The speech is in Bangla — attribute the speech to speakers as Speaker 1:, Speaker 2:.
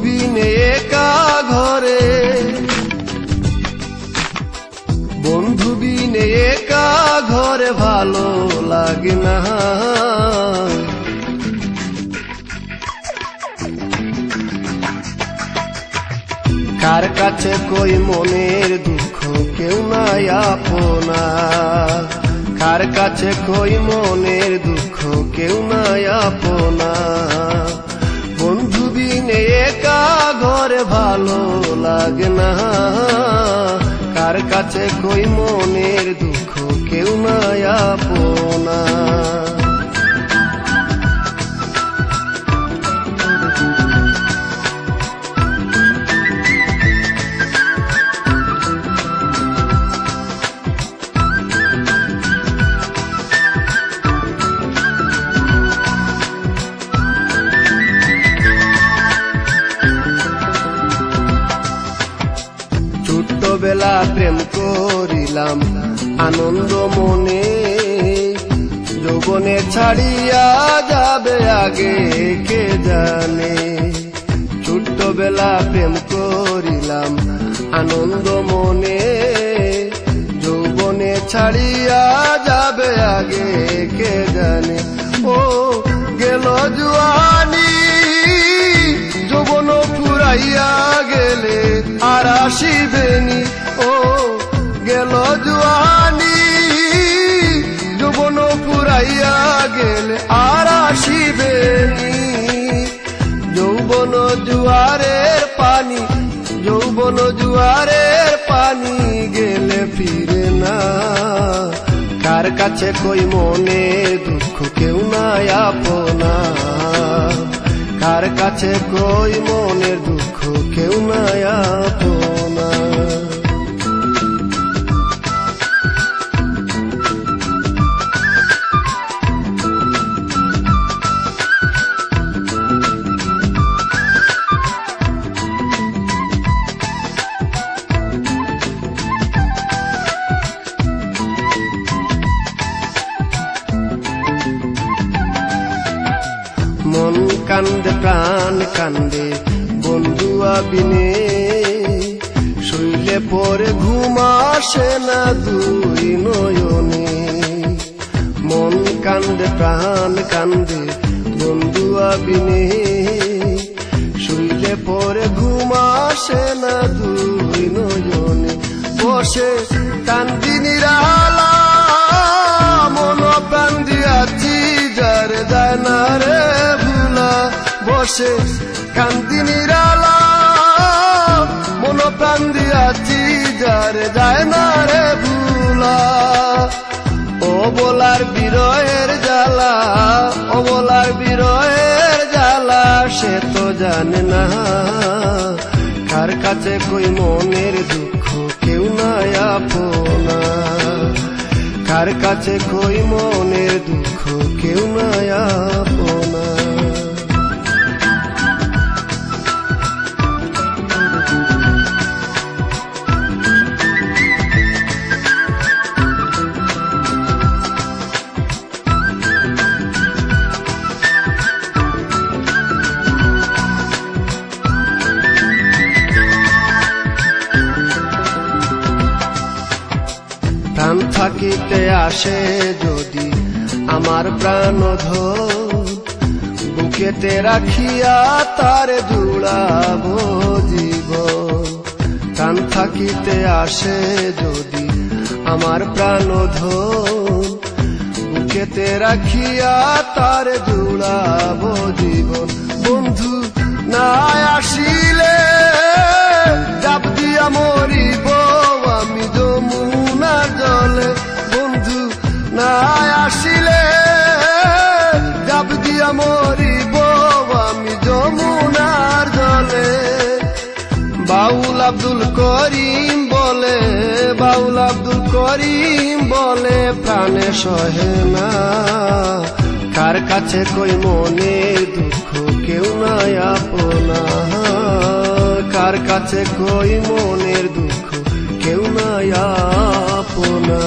Speaker 1: বিনে একা ঘরে, বন্ধু বিনে একা ঘরে ভালো লাগে না। কার কাছে কই মনের দুঃখ কেউ নাই আপনা, কার কাছে কই মনের দুঃখ কেউ নাই আপনা। বন্ধু বিনে একা ঘরে ভালো লাগে না, কার কাছে কই মনের দুঃখ কেউ নাই আপনা। ছোট্টবেলা প্রেম করিলাম আনন্দ মনে, যৌবনে ছাড়িয়া যাবে আগে কে জানে। ছোট্টবেলা প্রেম করিলাম আনন্দ মনে, যৌবনে ছাড়িয়া যাবে আগে কে জানে। ও গেল জুয়ানি যৌবন ফুরাইয়া গেলে আর আসিবেনি। ও গেল জুয়ানি যৌবন ফুরাইয়া গেলে আর আসিবেনি। যৌবন জুয়ারের পানি, যৌবন জুয়ারের পানি গেলে ফিরে না। কার কাছে কই মনের দুঃখ কেউ নাই আপনা, কার কাছে কই মনের দুঃখ কেউ নাই আপনা। মন কান্দে প্রাণ কান্দে বন্ধু বিনে, শুইলে পরে ঘুম আসে না দুই নয়নে। মন কান্দে প্রাণ কান্দে বন্ধু বিনে, শুইলে পরে ঘুম আসে না দুই নয়নে। বসে কান্দি নিরালা মন প্রাণ দিয়াছি যারে যায় না রে ভুলা। বসে কান্দি নিরালা মন প্রাণ দিয়াছি যারে যায় না রে ভুলা। ও বলার বিরহের জ্বালা, ও বলার বিরহের জ্বালা সে তো জানে না। কার কাছে কই মনের দুঃখ কেউ নাই আপনা, কার কাছে কই মনের দুঃখ কেউ নাই আপনা। প্রাণ থাকিতে আসে যদি আমার প্রাণধন, বুকেতে রাখিয়া তারে জুড়াবো জীবন। প্রাণ থাকিতে আসে যদি আমার প্রাণধন, বুকেতে রাখিয়া তারে জুড়াবো জীবন। বন্ধু না আসিলে ডাব দিয়া মরিব আমি যমুনার জলে। বন্ধু না আসিলে ডাব দিয়া মরিব আমি যমুনার জলে। বাউল আব্দুল করিম বলে, বাউল আব্দুল করিম বলে প্রাণে সহে না। কার কাছে কই মনের দুঃখ কেউ নাই আপনা, কার কাছে কই মনের দুঃখ কেউ নাই আপনা।